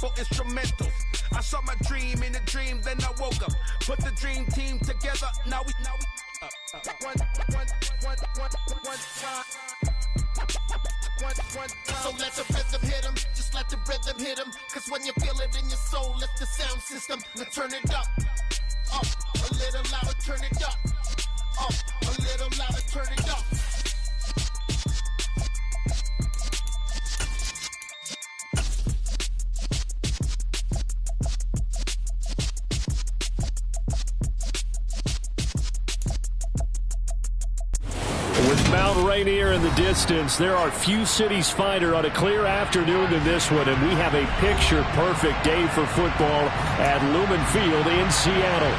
for instrumentals. I saw my dream in a dream, then I woke up. Put the dream team together, now we one time. So let the rhythm hit 'em, just let the rhythm hit 'em. Cause when you feel it in your soul, lift the sound system. Now turn it up, a little louder, turn it up, a little louder, turn it up. With Mount Rainier in the distance, there are few cities finer on a clear afternoon than this one, and we have a picture-perfect day for football at Lumen Field in Seattle.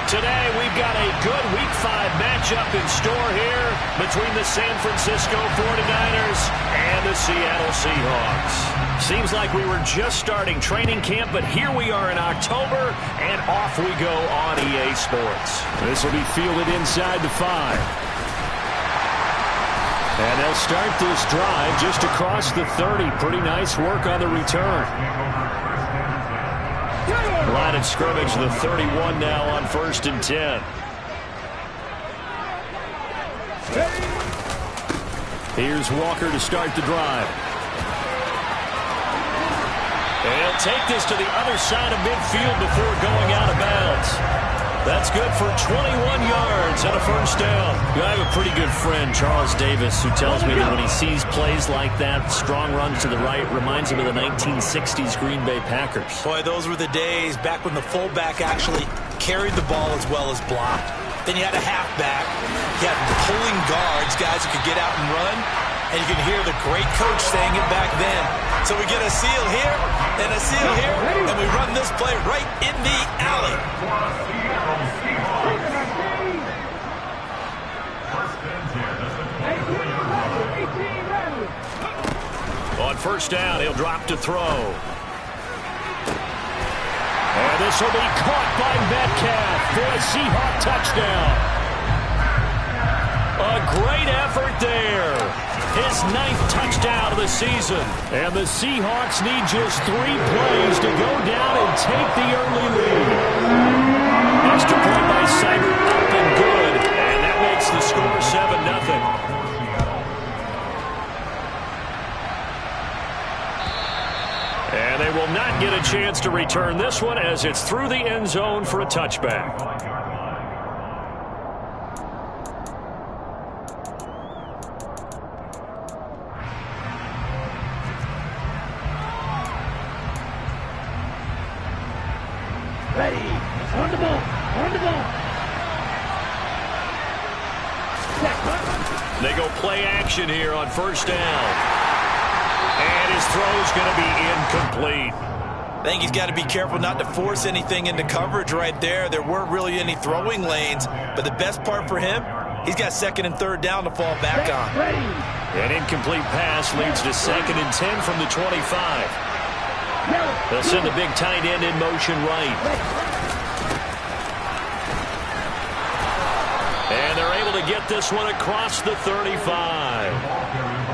Today, we've got a good Week 5 matchup in store here between the San Francisco 49ers and the Seattle Seahawks. Seems like we were just starting training camp, but here we are in October, and off we go on EA Sports. This will be fielded inside the 5. And they'll start this drive just across the 30. Pretty nice work on the return. Line of scrimmage, the 31 now on 1st and 10. Here's Walker to start the drive. And he'll take this to the other side of midfield before going out of bounds. That's good for 21 yards and a first down. I have a pretty good friend, Charles Davis, who tells me that when he sees plays like that, strong runs to the right, reminds him of the 1960s Green Bay Packers. Boy, those were the days back when the fullback actually carried the ball as well as blocked. Then you had a halfback. You had pulling guards, guys who could get out and run. And you can hear the great coach saying it back then. So we get a seal here and a seal here, and we run this play right in the alley. On first down, he'll drop to throw. And this will be caught by Metcalf for a Seahawk touchdown. A great effort there. His 9th touchdown of the season. And the Seahawks need just 3 plays to go down and take the early lead. Extra point by Seibert, up and good. And that makes the score 7-0. And they will not get a chance to return this one as it's through the end zone for a touchback. Ready. On the ball. On the ball. They go play action here on first down. And his throw's going to be incomplete. I think he's got to be careful not to force anything into coverage right there. There weren't really any throwing lanes, but the best part for him, he's got 2nd and 3rd down to fall back on. An incomplete pass leads to 2nd and 10 from the 25. They'll send the big tight end in motion right. And they're able to get this one across the 35.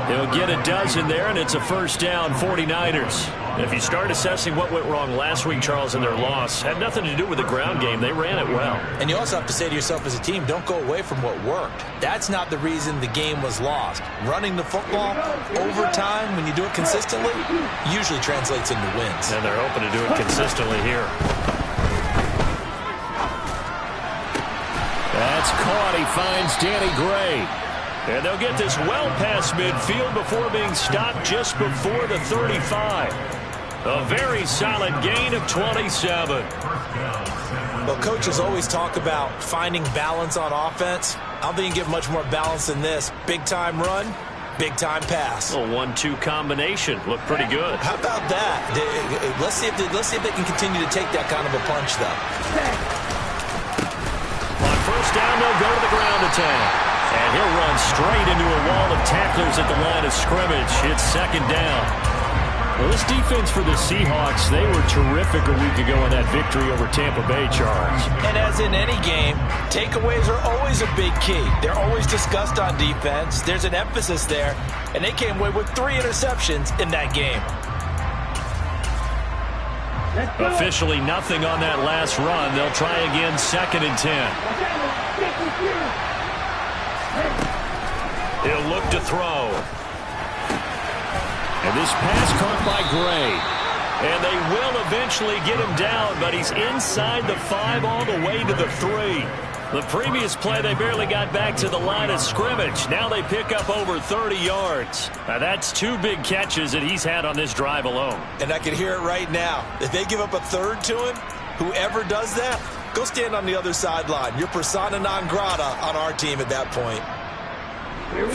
He'll get a dozen there, and it's a first down, 49ers. If you start assessing what went wrong last week, Charles, in their loss, had nothing to do with the ground game. They ran it well. And you also have to say to yourself as a team, don't go away from what worked. That's not the reason the game was lost. Running the football over time, when you do it consistently, usually translates into wins. And they're hoping to do it consistently here. That's caught. He finds Danny Gray. And they'll get this well past midfield before being stopped just before the 35. A very solid gain of 27. Well, coaches always talk about finding balance on offense. I don't think you get much more balance than this. Big-time run, big-time pass. A 1-2 combination. Looked pretty good. How about that? Let's see if they can continue to take that kind of a punch, though. On first down, they'll go to the ground attack. And he'll run straight into a wall of tacklers at the line of scrimmage. It's 2nd down. Well, this defense for the Seahawks, they were terrific a week ago in that victory over Tampa Bay, Charles. And as in any game, takeaways are always a big key. They're always discussed on defense. There's an emphasis there. And they came away with 3 interceptions in that game. Officially nothing on that last run. They'll try again, 2nd and 10. He'll look to throw. And this pass caught by Gray. And they will eventually get him down, but he's inside the 5 all the way to the 3. The previous play, they barely got back to the line of scrimmage. Now they pick up over 30 yards. Now that's 2 big catches that he's had on this drive alone. And I can hear it right now. If they give up a 3rd to him, whoever does that, go stand on the other sideline. You're persona non grata on our team at that point.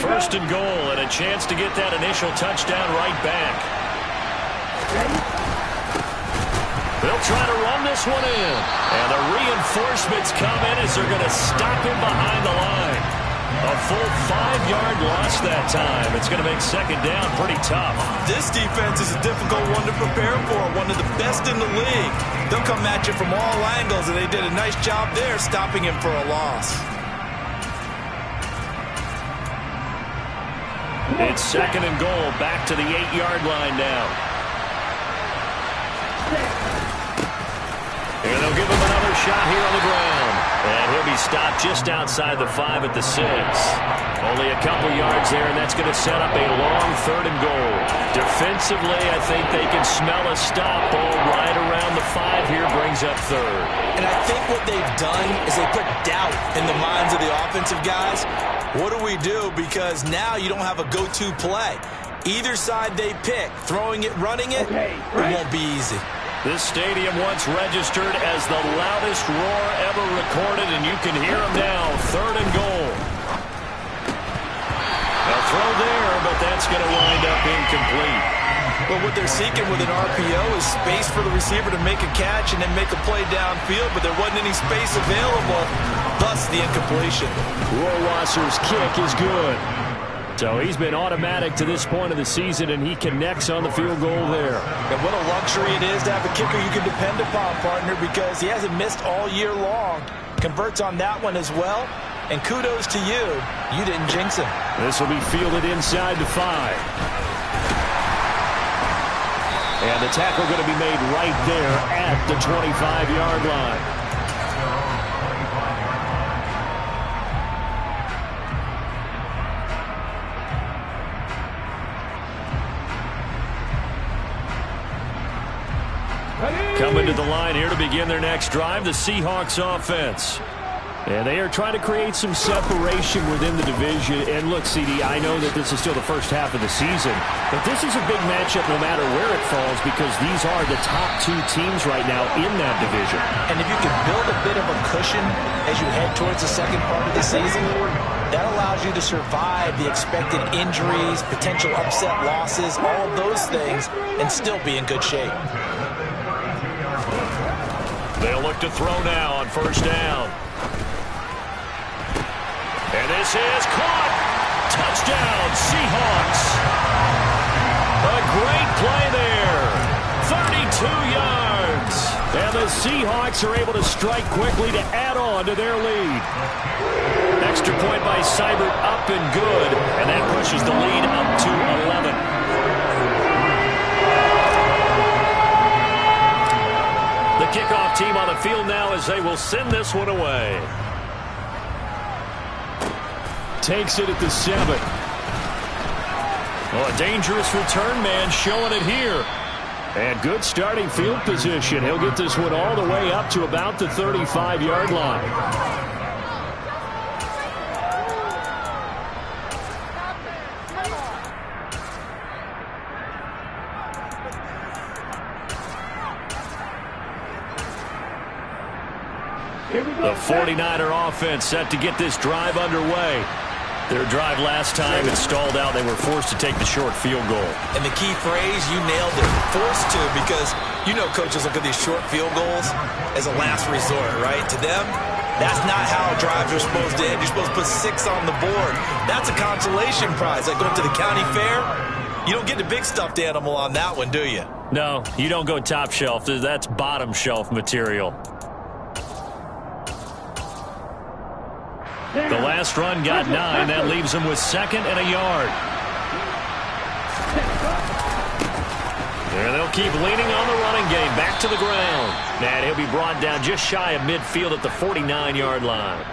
1st and goal, and a chance to get that initial touchdown right back. They'll try to run this one in. And the reinforcements come in as they're going to stop him behind the line. A full 5-yard loss that time. It's going to make 2nd down pretty tough. This defense is a difficult one to prepare for, one of the best in the league. They'll come at you from all angles, and they did a nice job there stopping him for a loss. It's 2nd and goal, back to the 8-yard line now. And they'll give him another shot here on the ground. And he'll be stopped just outside the 5 at the 6. Only a couple yards there, and that's going to set up a long 3rd and goal. Defensively, I think they can smell a stop. Ball right around the 5 here brings up 3rd. And I think what they've done is they put doubt in the minds of the offensive guys. What do we do? Because now you don't have a go-to play. Either side they pick, throwing it, running it, it won't be easy. This stadium once registered as the loudest roar ever recorded, and you can hear them now. 3rd and goal. A throw there, but that's going to wind up incomplete. But what they're seeking with an RPO is space for the receiver to make a catch and then make a play downfield, but there wasn't any space available, thus the incompletion. Rohrwasser's kick is good. So he's been automatic to this point of the season, and he connects on the field goal there. And what a luxury it is to have a kicker you can depend upon, partner, because he hasn't missed all year long. Converts on that one as well. And kudos to you. You didn't jinx him. This will be fielded inside the 5. And the tackle going to be made right there at the 25-yard line. Coming to the line here to begin their next drive, the Seahawks offense. And they are trying to create some separation within the division. And look, CD, I know that this is still the first half of the season, but this is a big matchup no matter where it falls, because these are the top 2 teams right now in that division. And if you can build a bit of a cushion as you head towards the second part of the season, that allows you to survive the expected injuries, potential upset losses, all of those things, and still be in good shape. They'll look to throw now on 1st down. And this is caught. Touchdown, Seahawks. A great play there. 32 yards. And the Seahawks are able to strike quickly to add on to their lead. Extra point by Seibert, up and good. And that pushes the lead up to 11. The kickoff team on the field now as they will send this one away. Takes it at the 7. Well, a dangerous return man showing it here. And good starting field position. He'll get this one all the way up to about the 35-yard line. The 49er offense set to get this drive underway. Their drive last time it stalled out. They were forced to take the short field goal. And the key phrase, you nailed it, forced to, because you know coaches look at these short field goals as a last resort, right? To them, that's not how drives are supposed to end. You're supposed to put 6 on the board. That's a consolation prize. Like going to the county fair, you don't get the big stuffed animal on that one, do you? No, you don't go top shelf. That's bottom shelf material. The last run got 9. That leaves them with 2nd and a yard. And And they'll keep leaning on the running game. Back to the ground. And he'll be brought down just shy of midfield at the 49-yard line.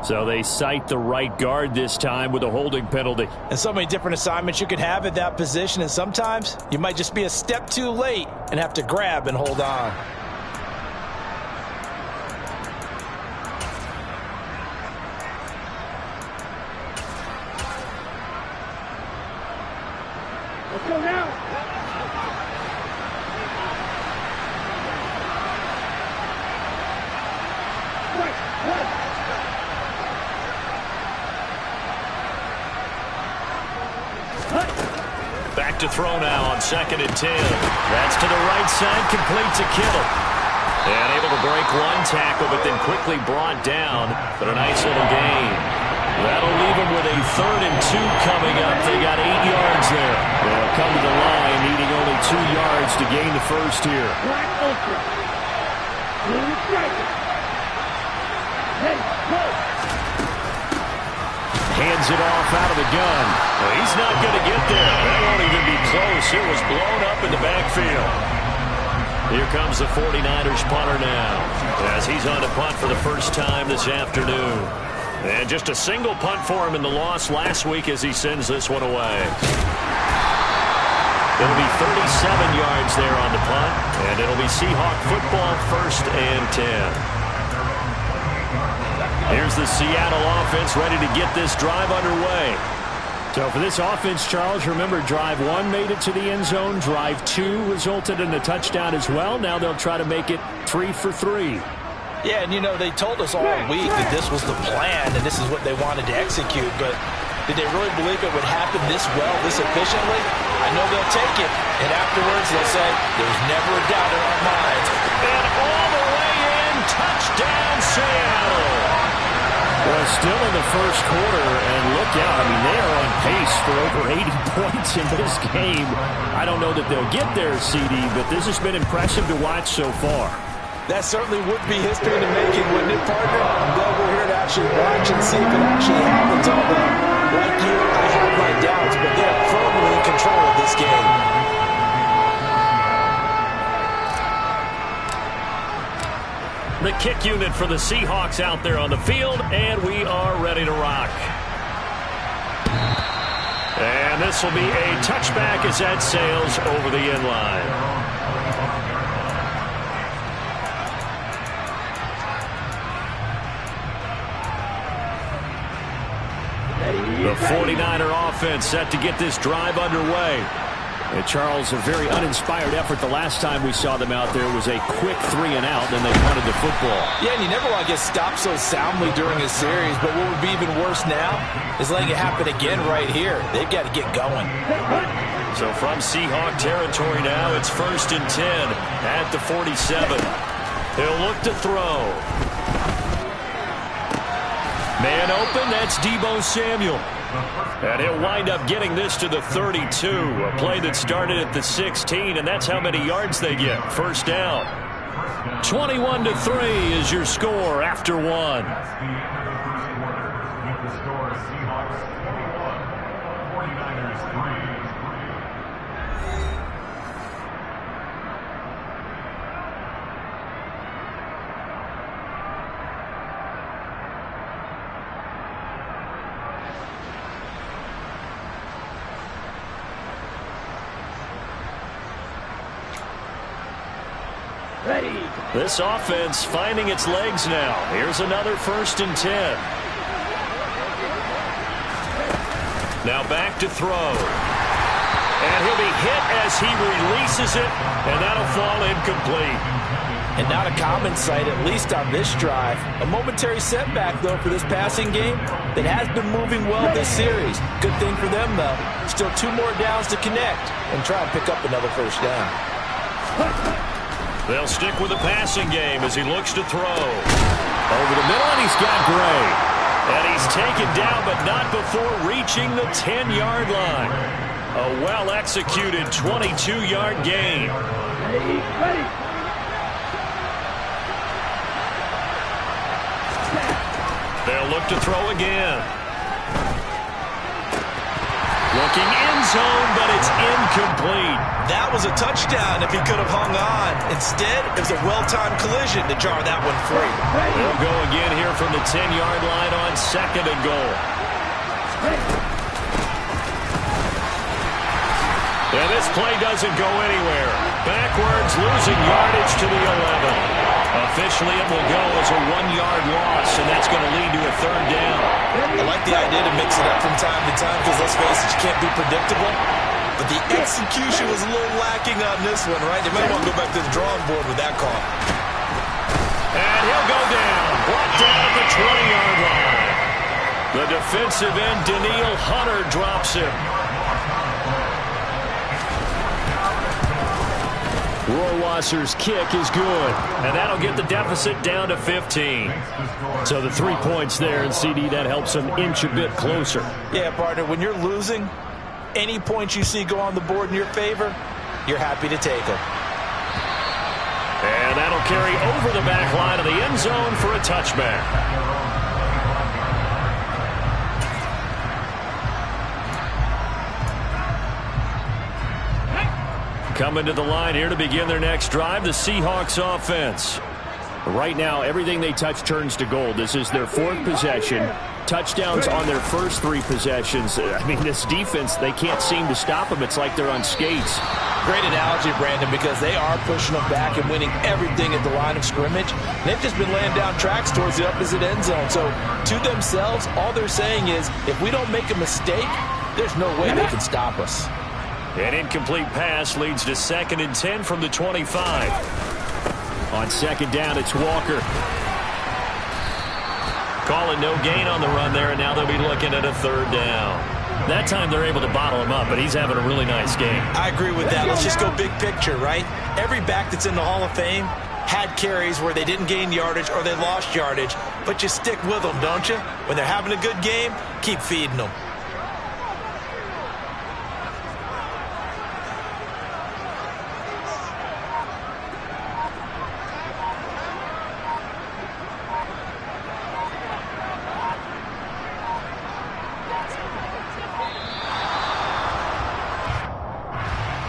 So they cite the right guard this time with a holding penalty. And so many different assignments you can have at that position, and sometimes you might just be a step too late and have to grab and hold on. Let's go now. Back to throw now on 2nd and 10. That's to the right side, complete to Kittle. And able to break one tackle, but then quickly brought down. But a nice little gain. That'll leave them with a 3rd and 2 coming up. They got 8 yards there. They'll come to the line, needing only 2 yards to gain the first here. Black Ultra. Blue Striker. Hey, go. Hands it off out of the gun. Well, he's not going to get there. That won't even be close. It was blown up in the backfield. Here comes the 49ers punter now, as he's on to punt for the first time this afternoon. And just a single punt for him in the loss last week as he sends this one away. It'll be 37 yards there on the punt, and it'll be Seahawk football, 1st and 10. Here's the Seattle offense ready to get this drive underway. So for this offense, Charles, remember drive 1 made it to the end zone. Drive 2 resulted in a touchdown as well. Now they'll try to make it 3 for 3. Yeah, and you know, they told us all week that this was the plan and this is what they wanted to execute, but did they really believe it would happen this well, this efficiently? I know they'll take it, and afterwards they'll say, there's never a doubt in our minds. And all the way in, touchdown Seattle! Well, still in the first quarter, and look out, I mean, they are on pace for over 80 points in this game. I don't know that they'll get there, CD, but this has been impressive to watch so far. That certainly would be history in the making, wouldn't it, partner? I'm glad we're here to actually watch and see if it actually happens. Although, like you, I have my doubts, but they're firmly in control of this game. The kick unit for the Seahawks out there on the field, and we are ready to rock. And this will be a touchback as that sails over the end line. The 49er offense set to get this drive underway. And Charles, a very uninspired effort the last time we saw them out there. It was a quick 3 and out, then they punted the football. Yeah, and you never want to get stopped so soundly during a series, but what would be even worse now is letting it happen again right here. They've got to get going. So from Seahawk territory now, it's 1st and 10 at the 47. He'll look to throw. Man open, that's Deebo Samuel. And he'll wind up getting this to the 32. A play that started at the 16, and that's how many yards they get. First down. 21-3 is your score after 1. Ready. This offense finding its legs now. Here's another 1st and 10. Now back to throw. And he'll be hit as he releases it, and that'll fall incomplete. And not a common sight, at least on this drive. A momentary setback, though, for this passing game that has been moving well this series. Good thing for them, though. Still 2 more downs to connect and try and pick up another first down. They'll stick with the passing game as he looks to throw. Over the middle, and he's got Gray. And he's taken down, but not before reaching the 10-yard line. A well-executed 22-yard gain. Ready. They'll look to throw again. Looking end zone, but it's incomplete. That was a touchdown if he could have hung on. Instead, it was a well-timed collision to jar that one free. They'll go again here from the 10-yard line on 2nd and goal. And this play doesn't go anywhere. Backwards, losing yardage to the 11. Officially, it will go as a 1-yard loss, and that's going to lead to a 3rd down. I like the idea to mix it up from time to time because, let's face it, you can't be predictable. But the execution was a little lacking on this one, right? They might want to go back to the drawing board with that call. And he'll go down. Blocked down at the 20-yard line. The defensive end, Danielle Hunter, drops him. Rohrwasser's kick is good, and that'll get the deficit down to 15. So the 3 points there, and CD, that helps them inch a bit closer. Yeah, partner, when you're losing, any points you see go on the board in your favor, you're happy to take them. And that'll carry over the back line of the end zone for a touchback. Coming to the line here to begin their next drive, the Seahawks offense. Right now, everything they touch turns to gold. This is their 4th possession. Touchdowns on their first 3 possessions. I mean, this defense, they can't seem to stop them. It's like they're on skates. Great analogy, Brandon, because they are pushing them back and winning everything at the line of scrimmage. They've just been laying down tracks towards the opposite end zone. So, to themselves, all they're saying is, if we don't make a mistake, there's no way they can stop us. An incomplete pass leads to 2nd and 10 from the 25. On 2nd down, it's Walker. Calling no gain on the run there, and now they'll be looking at a 3rd down. That time they're able to bottle him up, but he's having a really nice game. I agree with that. Let's just go big picture, right? Every back that's in the Hall of Fame had carries where they didn't gain yardage or they lost yardage, but you stick with them, don't you? When they're having a good game, keep feeding them.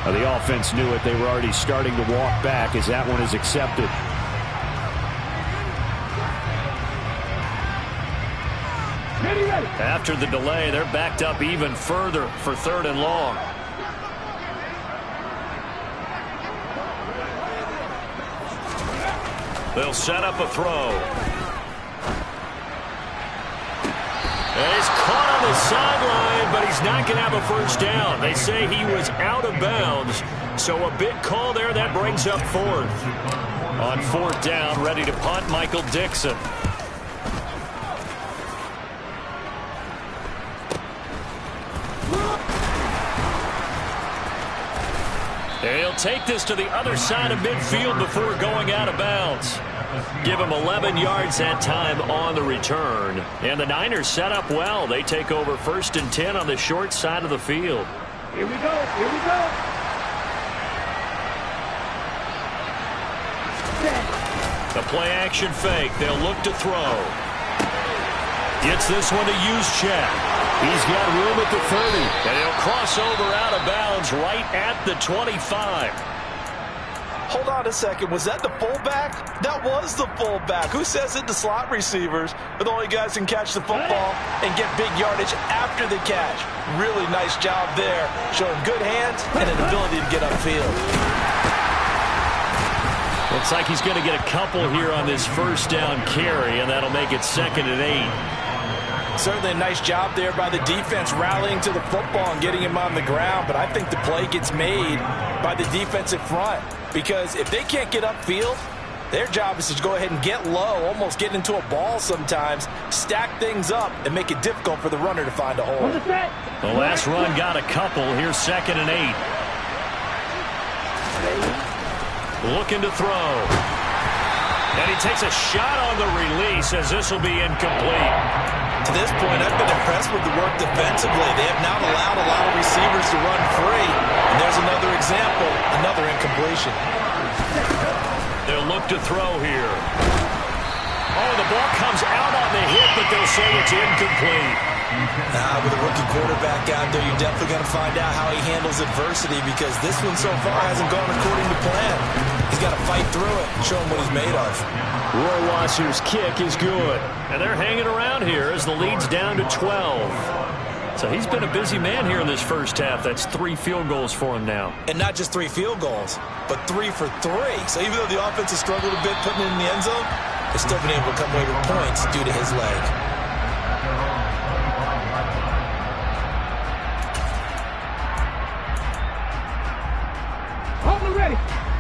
The offense knew it. They were already starting to walk back as that one is accepted. After the delay, they're backed up even further for 3rd and long. They'll set up a throw. And he's caught on the sideline, but he's not going to have a 1st down. They say he was out of bounds, so a big call there. That brings up 4th. On 4th down, ready to punt, Michael Dixon. He'll take this to the other side of midfield before going out of bounds. Give him 11 yards that time on the return. And the Niners set up well. They take over 1st and 10 on the short side of the field. Here we go. Here we go. The play action fake. They'll look to throw. Gets this one to Juszczyk. He's got room at the 30. And he'll cross over out of bounds right at the 25. Hold on a second. Was that the fullback? That was the fullback. Who says it? The slot receivers are the only guys who can catch the football and get big yardage after the catch. Really nice job there. Showing good hands and an ability to get upfield. Looks like he's going to get a couple here on this 1st down carry, and that'll make it 2nd and 8. Certainly a nice job there by the defense rallying to the football and getting him on the ground, but I think the play gets made by the defensive front. Because if they can't get upfield, their job is to go ahead and get low, almost get into a ball sometimes, stack things up, and make it difficult for the runner to find a hole. The last run got a couple. Here's 2nd and 8. Looking to throw. And he takes a shot on the release as this will be incomplete. To this point, I've been impressed with the work defensively. They have not allowed a lot of receivers to run free. And there's another example, another incompletion. They'll look to throw here. Oh, the ball comes out on the hit, but they'll say it's incomplete. With a rookie quarterback out there, you're definitely going to find out how he handles adversity, because this one so far hasn't gone according to plan. He's got to fight through it and show him what he's made of. Rohrwasser's kick is good. And they're hanging around here as the lead's down to 12. So he's been a busy man here in this first half. That's 3 field goals for him now. And not just 3 field goals, but 3 for 3. So even though the offense has struggled a bit putting it in the end zone, they've still been able to come away with points due to his leg.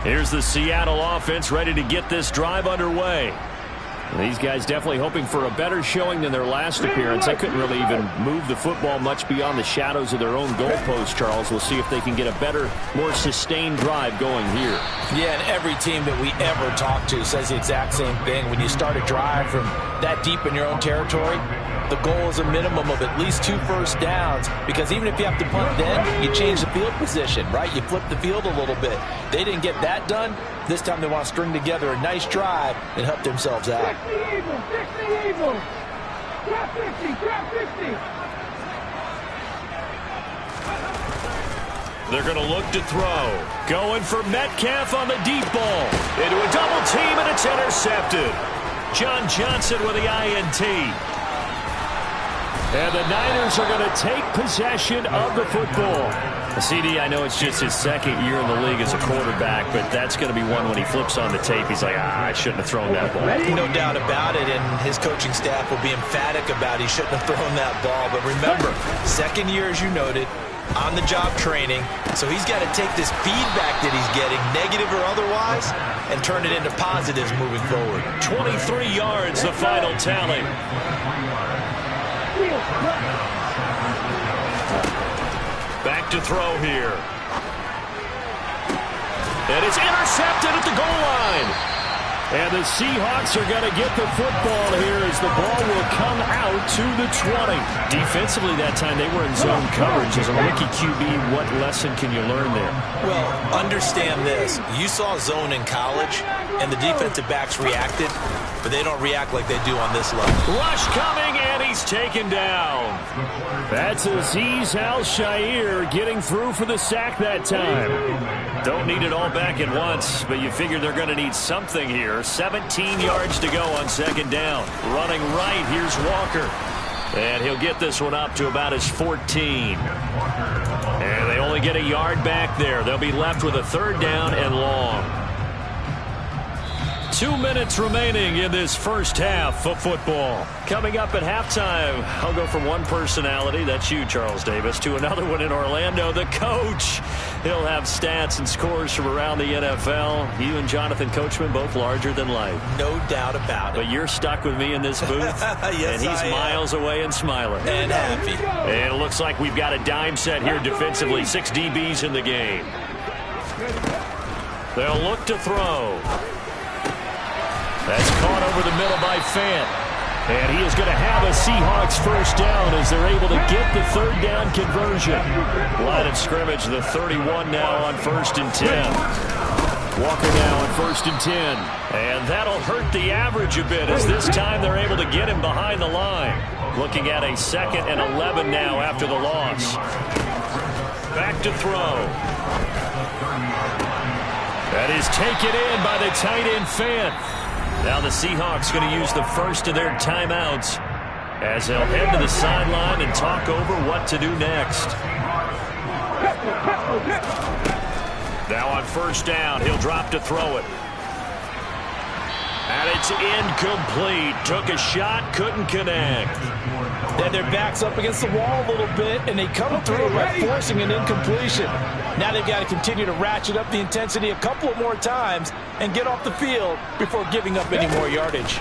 Here's the Seattle offense ready to get this drive underway. These guys definitely hoping for a better showing than their last appearance. They couldn't really even move the football much beyond the shadows of their own goalpost, Charles. We'll see if they can get a better, more sustained drive going here. Yeah, and every team that we ever talk to says the exact same thing. When you start a drive from that deep in your own territory, the goal is a minimum of at least 2 first downs, because even if you have to punt then, you change the field position, right? You flip the field a little bit. They didn't get that done. This time they want to string together a nice drive and help themselves out. Fix the evil! Fix the evil! Drop 50! Drop 50! They're going to look to throw. Going for Metcalf on the deep ball. Into a double team, and it's intercepted. John Johnson with the INT. And the Niners are going to take possession of the football. CD, I know it's just his second year in the league as a quarterback, but that's going to be one when he flips on the tape. He's like, I shouldn't have thrown that ball. No doubt about it, and his coaching staff will be emphatic about he shouldn't have thrown that ball. But remember, second year, as you noted, on-the-job training, so he's got to take this feedback that he's getting, negative or otherwise, and turn it into positives moving forward. 23 yards, the final tally. Back to throw here. And it's intercepted at the goal line. And the Seahawks are going to get the football here as the ball will come out to the 20. Defensively that time, they were in zone coverage. As a rookie QB, what lesson can you learn there? Well, understand this. You saw zone in college, and the defensive backs reacted, but they don't react like they do on this level. Rush coming, and he's taken down. That's Azeez Al-Shaair getting through for the sack that time. Don't need it all back at once, but you figure they're going to need something here. 17 yards to go on second down. Running right, here's Walker. And he'll get this one up to about his 14. And they only get a yard back there. They'll be left with a third down and long. 2 minutes remaining in this first half of football. Coming up at halftime, I'll go from one personality, that's you, Charles Davis, to another one in Orlando, the coach. He'll have stats and scores from around the NFL. You and Jonathan Coachman, both larger than life. No doubt about it. But you're stuck with me in this booth, yes, and he's miles away and smiling. And happy. And it looks like we've got a dime set here defensively. 6 DBs in the game. They'll look to throw. That's caught over the middle by Fant. And he is going to have a Seahawks first down as they're able to get the third down conversion. Line of scrimmage, the 31 now on 1st and 10. Walker now on 1st and 10. And that'll hurt the average a bit as this time they're able to get him behind the line. Looking at a 2nd and 11 now after the loss. Back to throw. That is taken in by the tight end Fant. Now the Seahawks going to use the first of their timeouts as they'll head to the sideline and talk over what to do next. Now on 1st down, he'll drop to throw it. And it's incomplete. Took a shot, couldn't connect. Then their back's up against the wall a little bit, and they come through by forcing an incompletion. Now they've got to continue to ratchet up the intensity a couple of more times and get off the field before giving up any more yardage.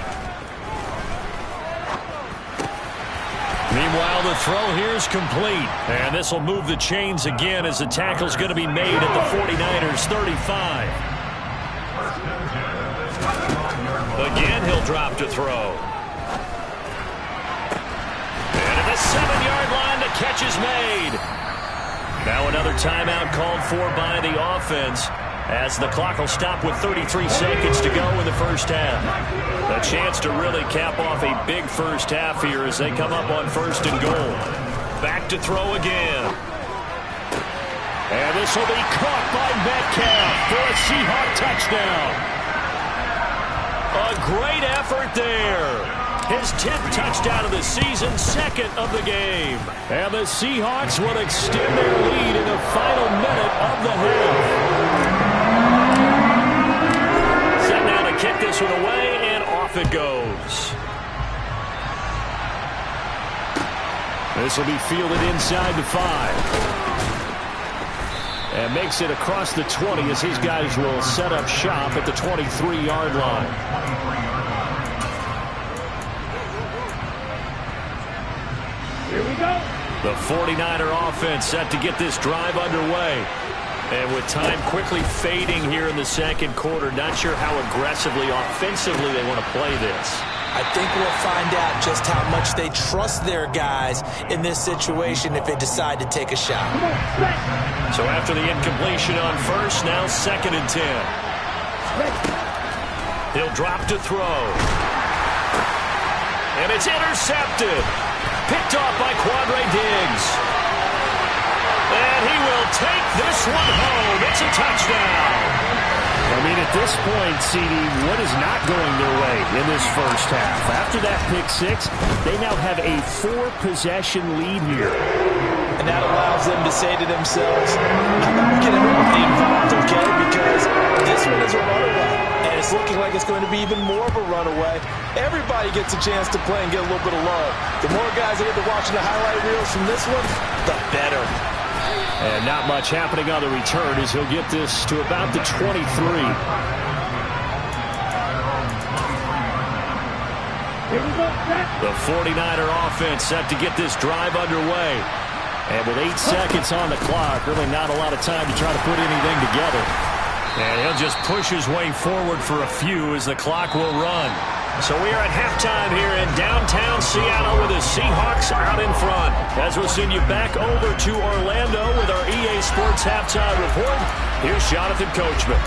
Meanwhile, the throw here is complete. And this will move the chains again as the tackle's going to be made at the 49ers 35. Again, he'll drop to throw. And at the 7-yard line, the catch is made. Now another timeout called for by the offense as the clock will stop with 33 seconds to go in the first half. A chance to really cap off a big first half here as they come up on 1st and goal. Back to throw again. And this will be caught by Metcalf for a Seahawk touchdown. A great effort there. His 10th touchdown of the season, 2nd of the game. And the Seahawks will extend their lead in the final minute of the half. Set now to kick this one away, and off it goes. This will be fielded inside the 5. And makes it across the 20 as his guys will set up shop at the 23-yard line. Here we go. The 49er offense set to get this drive underway. And with time quickly fading here in the second quarter, not sure how aggressively, offensively they want to play this. I think we'll find out just how much they trust their guys in this situation if they decide to take a shot. So after the incompletion on 1st, now 2nd and 10. He'll drop to throw. And it's intercepted. Picked off by Quandre Diggs. And he will take this one home. It's a touchdown. I mean, at this point, CD, what is not going their way in this first half? After that pick 6, they now have a 4-possession lead here. And that allows them to say to themselves, I'm not getting everybody involved, okay? Because this one is a runaway. And it's looking like it's going to be even more of a runaway. Everybody gets a chance to play and get a little bit of love. The more guys that get to watching the highlight reels from this one, the better. And not much happening on the return as he'll get this to about the 23. The 49er offense set to get this drive underway. And with 8 seconds on the clock, really not a lot of time to try to put anything together. And he'll just push his way forward for a few as the clock will run. So we are at halftime here in downtown Seattle with the Seahawks out in front. As we'll send you back over to Orlando with our EA Sports Halftime Report, here's Jonathan Coachman.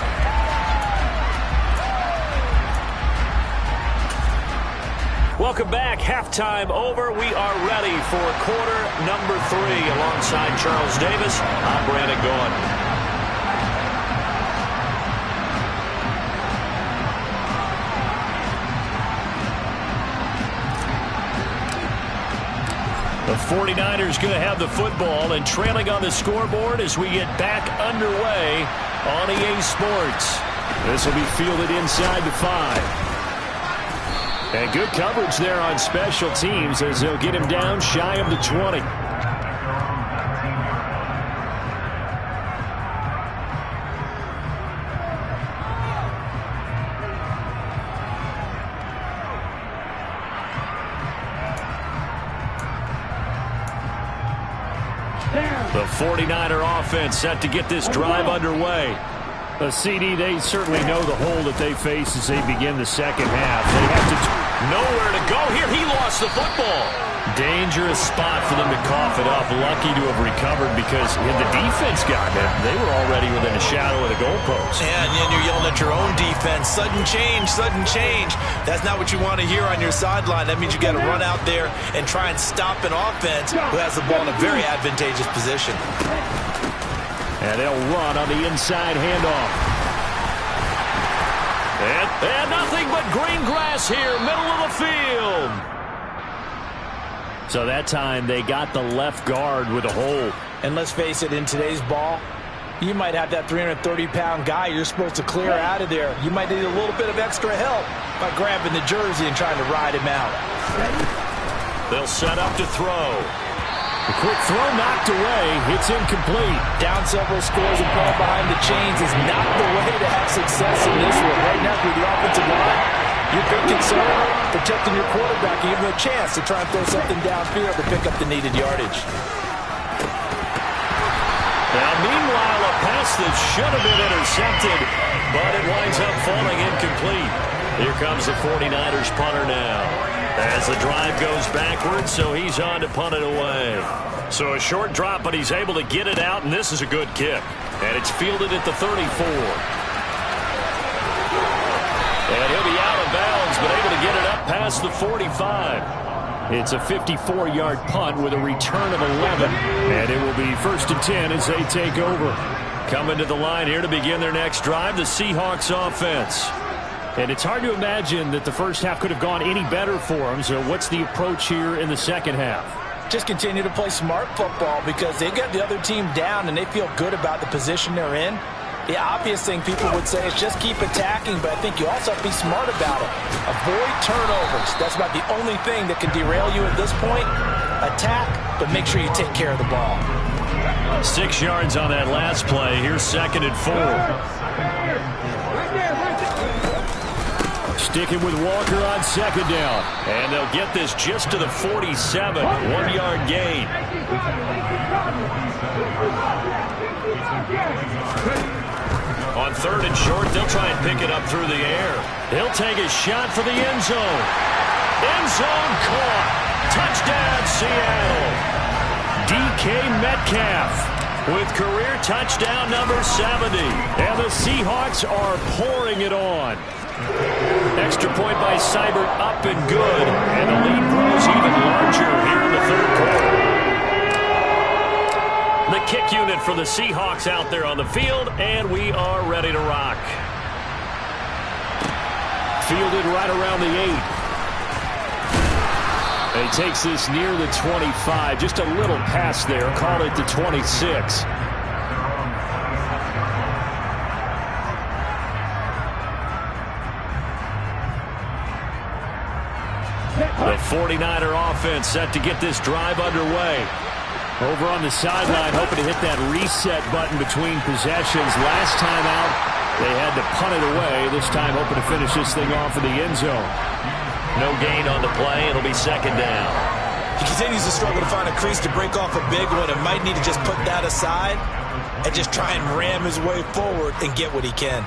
Welcome back. Halftime over. We are ready for quarter number 3. Alongside Charles Davis, I'm Brandon Gaudin. The 49ers going to have the football and trailing on the scoreboard as we get back underway on EA Sports. This will be fielded inside the 5. And good coverage there on special teams as they'll get him down shy of the 20. The 49er offense set to get this drive underway. A CD, they certainly know the hole that they face as they begin the second half. They have to nowhere to go here. He lost the football. Dangerous spot for them to cough it up. Lucky to have recovered because had the defense gotten it, they were already within a shadow of the goalpost. And then you're yelling at your own defense. Sudden change, sudden change. That's not what you want to hear on your sideline. That means you got to run out there and try and stop an offense who has the ball in a very advantageous position. And they'll run on the inside handoff. And nothing but green grass here, middle of the field. So that time they got the left guard with a hole. And let's face it, in today's ball, you might have that 330-pound guy you're supposed to clear out of there. You might need a little bit of extra help by grabbing the jersey and trying to ride him out. They'll set up to throw. The quick throw knocked away. It's incomplete. Down several scores and playing behind the chains is not the way to have success in this one. Right now, through the offensive line, you're big concern protecting your quarterback and giving him a chance to try and throw something downfield to pick up the needed yardage. Now, meanwhile, a pass that should have been intercepted, but it winds up falling incomplete. Here comes the 49ers punter now. As the drive goes backwards, so he's on to punt it away. So a short drop, but he's able to get it out, and this is a good kick. And it's fielded at the 34. And he'll be out of bounds, but able to get it up past the 45. It's a 54-yard punt with a return of 11. And it will be 1st and 10 as they take over. Coming to the line here to begin their next drive, the Seahawks offense. And it's hard to imagine that the first half could have gone any better for them. So what's the approach here in the second half? Just continue to play smart football because they've got the other team down and they feel good about the position they're in. The obvious thing people would say is just keep attacking, but I think you also have to be smart about it. Avoid turnovers. That's about the only thing that can derail you at this point. Attack, but make sure you take care of the ball. 6 yards on that last play. Here's 2nd and 4. Sticking with Walker on 2nd down. And they'll get this just to the 47. 1-yard gain. On 3rd and short, they'll try and pick it up through the air. He'll take a shot for the end zone. End zone caught. Touchdown, Seattle. DK Metcalf with career touchdown number 70. And the Seahawks are pouring it on. Extra point by Seibert up and good. And the lead grows even larger here in the 3rd quarter. The kick unit for the Seahawks out there on the field, and we are ready to rock. Fielded right around the 8. And he takes this near the 25. Just a little pass there. Call it the 26. The 49er offense set to get this drive underway. Over on the sideline, hoping to hit that reset button between possessions. Last time out, they had to punt it away. This time, hoping to finish this thing off in the end zone. No gain on the play. It'll be 2nd down. He continues to struggle to find a crease to break off a big one and might need to just put that aside and just try and ram his way forward and get what he can.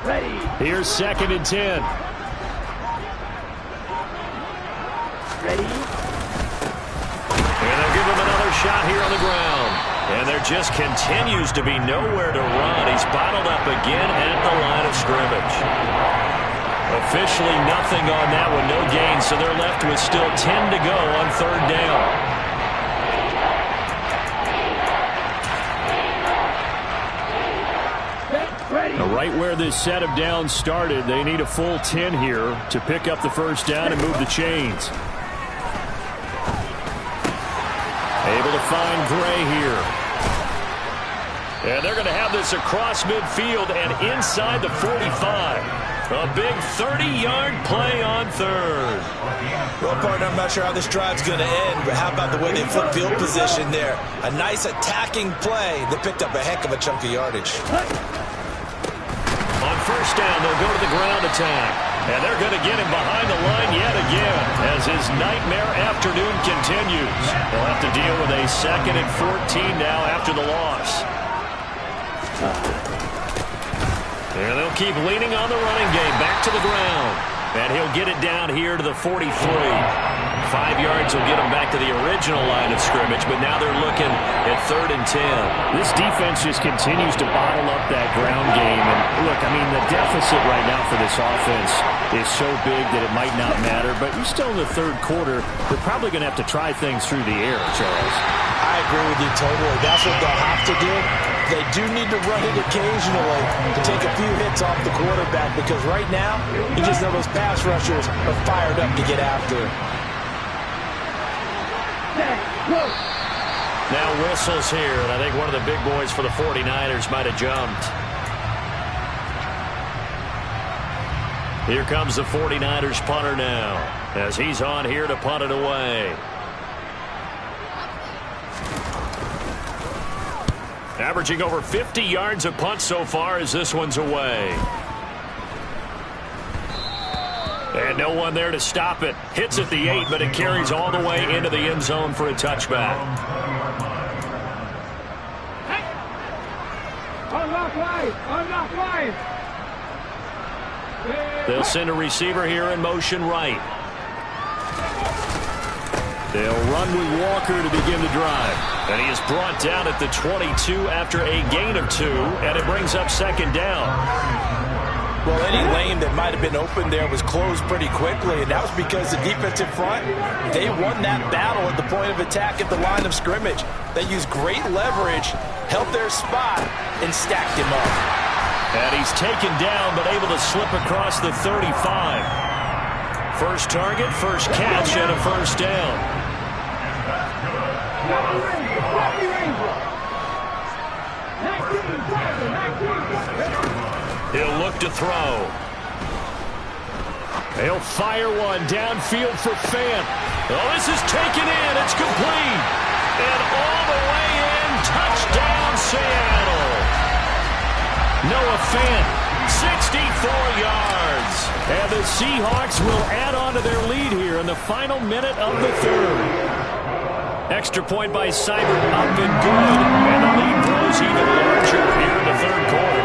Ready. Here's 2nd and 10. Ready. And they'll give him another shot here on the ground. And there just continues to be nowhere to run. He's bottled up again at the line of scrimmage. Officially nothing on that one, no gain, so they're left with still 10 to go on 3rd down. Right where this set of downs started, they need a full 10 here to pick up the 1st down and move the chains. Able to find Gray here. And they're going to have this across midfield and inside the 45. A big 30-yard play on 3rd. Well, partner, I'm not sure how this drive's going to end, but how about the way they flip field position there? A nice attacking play that picked up a heck of a chunk of yardage. On 1st down, they'll go to the ground attack. And they're going to get him behind the line yet again as his nightmare afternoon continues. They'll have to deal with a 2nd and 14 now after the loss. And they'll keep leaning on the running game. Back to the ground. And he'll get it down here to the 43. 5 yards will get him back to the original line of scrimmage, but now they're looking at 3rd and 10. This defense just continues to bottle up that ground game. And look, I mean, the deficit right now for this offense is so big that it might not matter. But you're still in the 3rd quarter. They're probably going to have to try things through the air, Charles. I agree with you totally. That's what they'll have to do. They do need to run it occasionally to take a few hits off the quarterback because right now, you just know those pass rushers are fired up to get after it. Now whistles here, and I think one of the big boys for the 49ers might have jumped. Here comes the 49ers punter now, as he's on here to punt it away. Averaging over 50 yards a punt so far as this one's away. And no one there to stop it. Hits at the 8, but it carries all the way into the end zone for a touchback. Unlock line! Unlock line! They'll send a receiver here in motion right. They'll run with Walker to begin the drive. And he is brought down at the 22 after a gain of 2, and it brings up second down. Well, any lane that might have been open there was closed pretty quickly, and that was because the defensive front, they won that battle at the point of attack at the line of scrimmage. They used great leverage, held their spot, and stacked him up. And he's taken down, but able to slip across the 35. First target, first catch, and a first down. He'll look to throw. He'll fire one downfield for Fant. Oh, this is taken in. It's complete. And all the way in. Touchdown, Seattle. Noah Fant, 64 yards. And the Seahawks will add on to their lead here in the final minute of the third. Extra point by Seibert up and good. And the lead grows even larger here in the third quarter.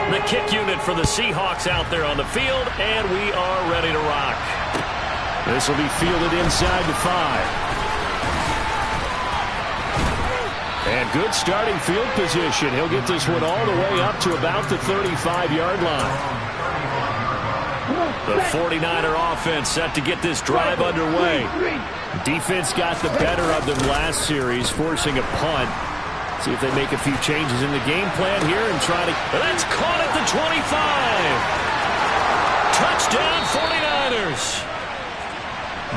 The kick unit for the Seahawks out there on the field, and we are ready to rock. This will be fielded inside the 5. And good starting field position. He'll get this one all the way up to about the 35-yard line. The 49er offense set to get this drive underway. Defense got the better of them last series, forcing a punt. See if they make a few changes in the game plan here and try to... That's caught at the 25. Touchdown 49ers.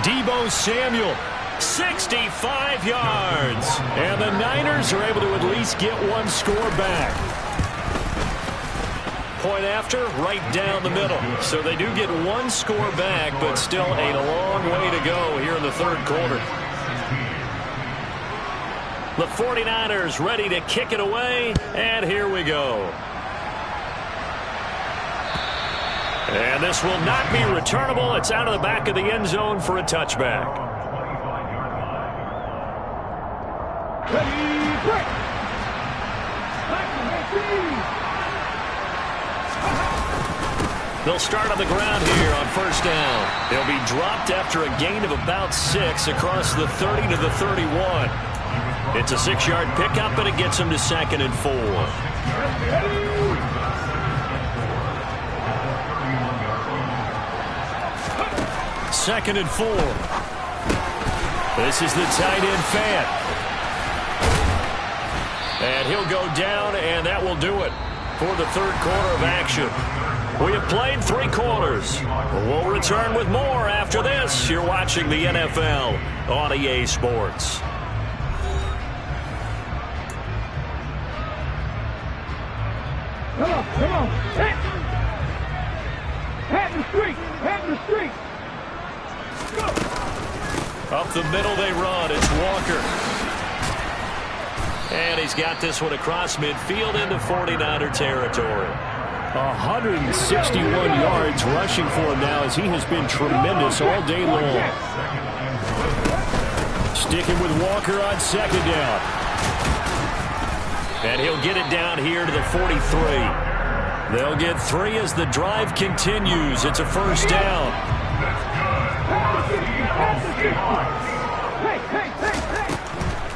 Deebo Samuel, 65 yards. And the Niners are able to at least get one score back. Point after, right down the middle. So they do get one score back, but still a long way to go here in the third quarter. The 49ers ready to kick it away, and here we go. And this will not be returnable. It's out of the back of the end zone for a touchback. Ready, break. They'll start on the ground here on first down. They'll be dropped after a gain of about 6 across the 30 to the 31. It's a 6-yard pickup, and it gets them to 2nd and 4. Second and 4. This is the tight end Fant. And he'll go down, and that will do it for the third quarter of action. We have played 3 quarters. We'll return with more after this. You're watching the NFL on EA Sports. Come on. Hat the street. Go. Up the middle they run. It's Walker. And he's got this one across midfield into 49er territory. 161 yards rushing for him now as he has been tremendous all day long. Sticking with Walker on second down. And he'll get it down here to the 43. They'll get 3 as the drive continues. It's a first down.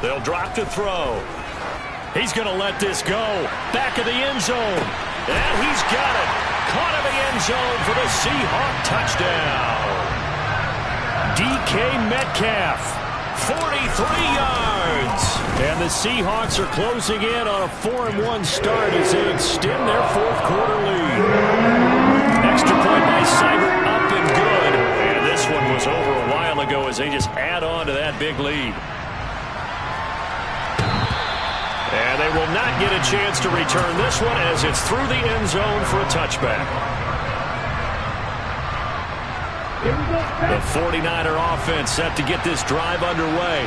They'll drop to throw. He's going to let this go. Back of the end zone. And he's got it. Caught in the end zone for the Seahawk touchdown. DK Metcalf. 43 yards. And the Seahawks are closing in on a 4-1 start as they extend their fourth quarter lead. Extra point by Seibert up and good. And this one was over a while ago as they just add on to that big lead. And they will not get a chance to return this one as it's through the end zone for a touchback. The 49er offense set to get this drive underway.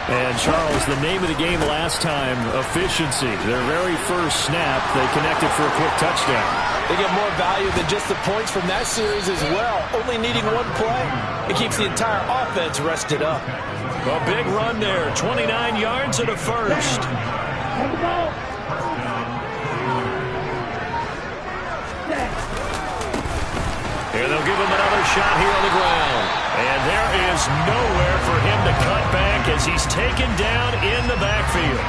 And, Charles, the name of the game last time, efficiency. Their very first snap, they connected for a quick touchdown. They get more value than just the points from that series as well. Only needing one play, it keeps the entire offense rested up. A big run there, 29 yards and a first. They'll give him another shot here on the ground. And there is nowhere for him to cut back as he's taken down in the backfield.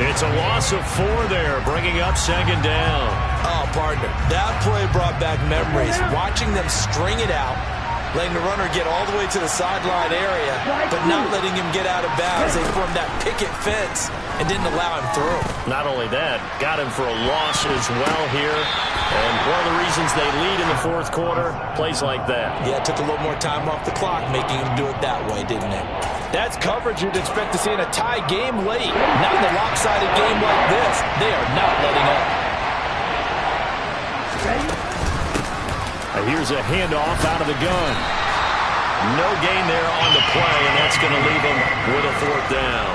It's a loss of 4 there, bringing up second down. Oh, partner, that play brought back memories. Watching them string it out, letting the runner get all the way to the sideline area, but not letting him get out of bounds. They formed that picket fence and didn't allow him through. Not only that, got him for a loss as well here. And one of the reasons they lead in the fourth quarter, plays like that. Yeah, it took a little more time off the clock, making him do it that way, didn't it? That's coverage you'd expect to see in a tie game late. Not in a lopsided game like this. They are not letting up. Here's a handoff out of the gun. No gain there on the play, and that's going to leave him with a 4th down.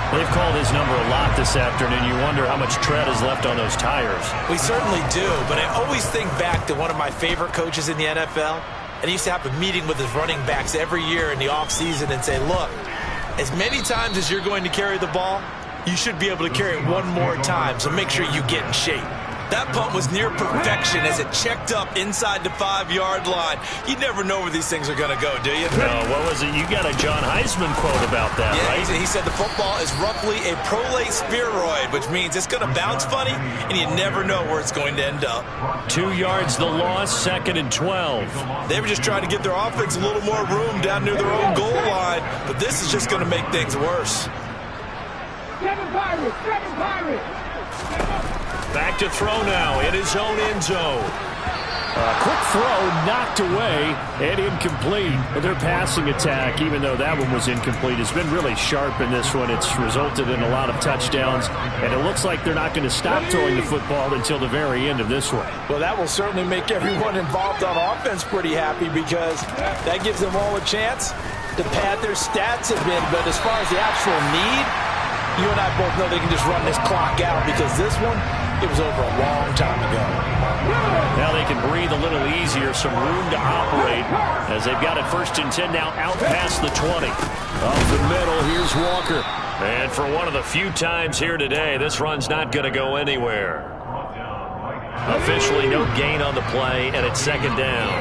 They've called his number a lot this afternoon. You wonder how much tread is left on those tires. We certainly do, but I always think back to one of my favorite coaches in the NFL. And he used to have a meeting with his running backs every year in the offseason and say, look, as many times as you're going to carry the ball, you should be able to carry it one more time, so make sure you get in shape. That punt was near perfection as it checked up inside the 5-yard line. You never know where these things are going to go, do you? No, what was it? You got a John Heisman quote about that, right? He said the football is roughly a prolate spheroid, which means it's going to bounce funny, and you never know where it's going to end up. 2 yards the loss, 2nd and 12. They were just trying to give their offense a little more room down near their own goal line, but this is just going to make things worse. Seven Pirates! Back to throw now in his own end zone. Quick throw knocked away and incomplete. But their passing attack, even though that one was incomplete, has been really sharp in this one. It's resulted in a lot of touchdowns, and it looks like they're not going to stop throwing the football until the very end of this one. Well, that will certainly make everyone involved on offense pretty happy because that gives them all a chance to pad their stats a bit. But as far as the actual need, you and I both know they can just run this clock out because this one, it was over a long time ago. Now they can breathe a little easier, some room to operate as they've got it 1st and 10 now out past the 20. Off the middle, here's Walker. And for one of the few times here today, this run's not going to go anywhere. Officially no gain on the play, and it's 2nd down.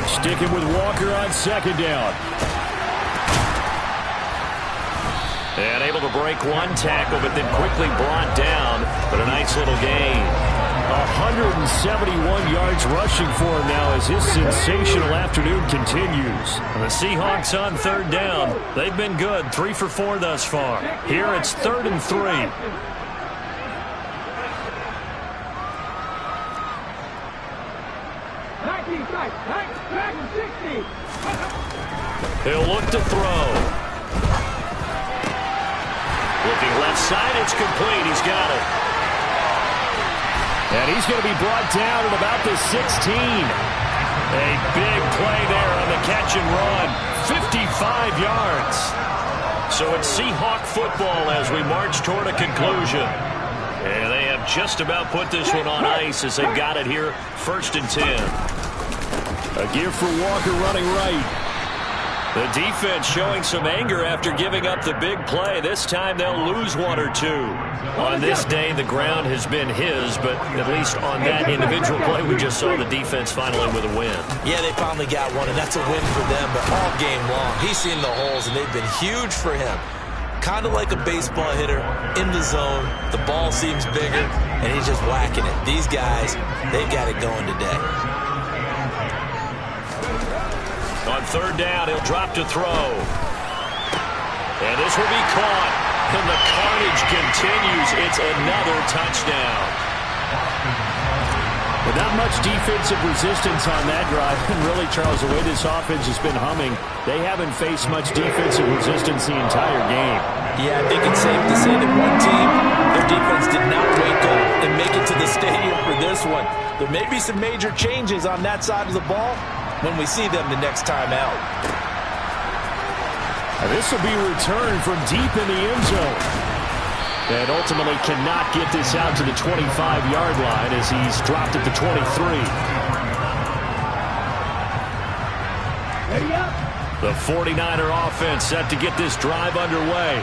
Sticking with Walker on 2nd down. And able to break one tackle, but then quickly brought down. But a nice little gain. 171 yards rushing for him now as his sensational afternoon continues. And the Seahawks on 3rd down. They've been good, 3 for 4 thus far. Here it's 3rd and 3. He'll look to throw. Looking left side, it's complete. He's got it. And he's going to be brought down at about the 16. A big play there on the catch and run. 55 yards. So it's Seahawk football as we march toward a conclusion. And they have just about put this one on ice as they've got it here, 1st and 10. A give for Walker running right. The defense showing some anger after giving up the big play. This time they'll lose 1 or 2. On this day, the ground has been his, but at least on that individual play, we just saw the defense finally with a win. Yeah, they finally got one, and that's a win for them, but all game long, he's seen the holes, and they've been huge for him. Kind of like a baseball hitter in the zone. The ball seems bigger, and he's just whacking it. These guys, they've got it going today. On 3rd down, he'll drop to throw. And this will be caught. And the carnage continues. It's another touchdown. But not much defensive resistance on that drive. And really, Charles, the way this offense has been humming, they haven't faced much defensive resistance the entire game. Yeah, I think it's safe to say that one team, their defense did not wake up and make it to the stadium for this one. There may be some major changes on that side of the ball when we see them the next time out. This will be returned from deep in the end zone. And ultimately cannot get this out to the 25-yard line as he's dropped at the 23. The 49er offense set to get this drive underway.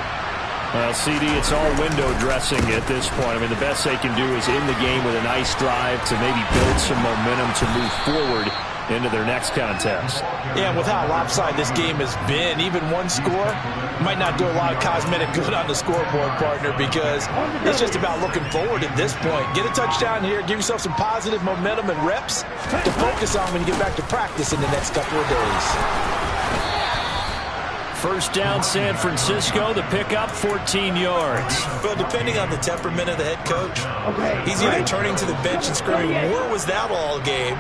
Well, CD, it's all window dressing at this point. I mean, the best they can do is in the game with a nice drive to maybe build some momentum to move forward into their next contest. Yeah, and with how lopsided this game has been, even one score might not do a lot of cosmetic good on the scoreboard, partner, because it's just about looking forward at this point. Get a touchdown here, give yourself some positive momentum and reps to focus on when you get back to practice in the next couple of days. First down, San Francisco. The pickup, 14 yards. Well, depending on the temperament of the head coach, he's either turning to the bench and screaming, "Where was that all game?"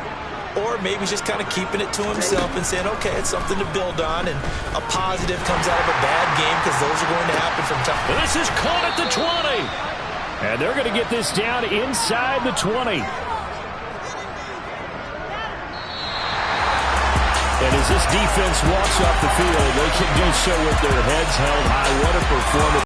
or maybe just kind of keeping it to himself and saying, okay, it's something to build on, and a positive comes out of a bad game because those are going to happen from time to time. This is caught at the 20. And they're going to get this down inside the 20. And as this defense walks off the field, they can do so with their heads held high. What a performance.